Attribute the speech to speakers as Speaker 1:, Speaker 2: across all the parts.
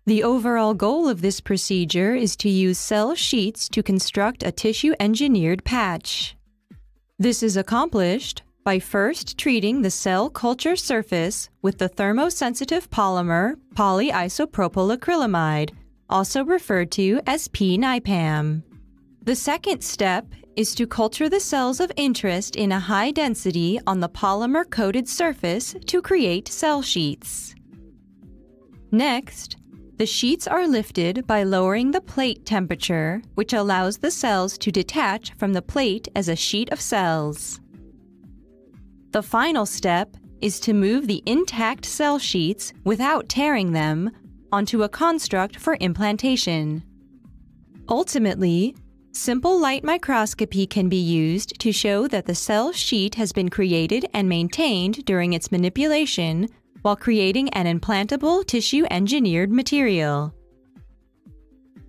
Speaker 1: The overall goal of this procedure is to use cell sheets to construct a tissue-engineered patch. This is accomplished by first treating the cell culture surface with the thermosensitive polymer polyisopropyl also referred to as p-NiPAM. The second step is to culture the cells of interest in a high density on the polymer-coated surface to create cell sheets. Next, the sheets are lifted by lowering the plate temperature, which allows the cells to detach from the plate as a sheet of cells. The final step is to move the intact cell sheets without tearing them onto a construct for implantation. Ultimately, simple light microscopy can be used to show that the cell sheet has been created and maintained during its manipulation while creating an implantable tissue-engineered material.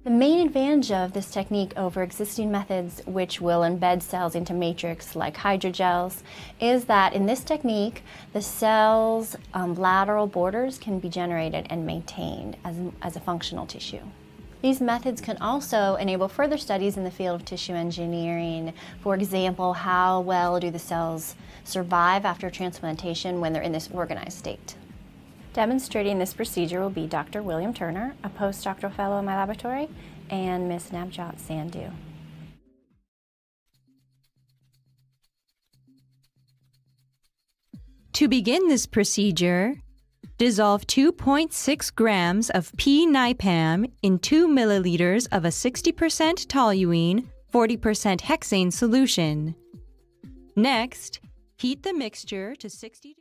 Speaker 2: The main advantage of this technique over existing methods which will embed cells into matrix like hydrogels is that in this technique, the cell's lateral borders can be generated and maintained as a functional tissue. These methods can also enable further studies in the field of tissue engineering. For example, how well do the cells survive after transplantation when they're in this organized state? Demonstrating this procedure will be Dr. William Turner, a postdoctoral fellow in my laboratory, and Ms. Nabjot Sandhu.
Speaker 1: To begin this procedure, dissolve 2.6 grams of p-NiPAM in 2 milliliters of a 60% toluene, 40% hexane solution. Next, heat the mixture to 60 degrees.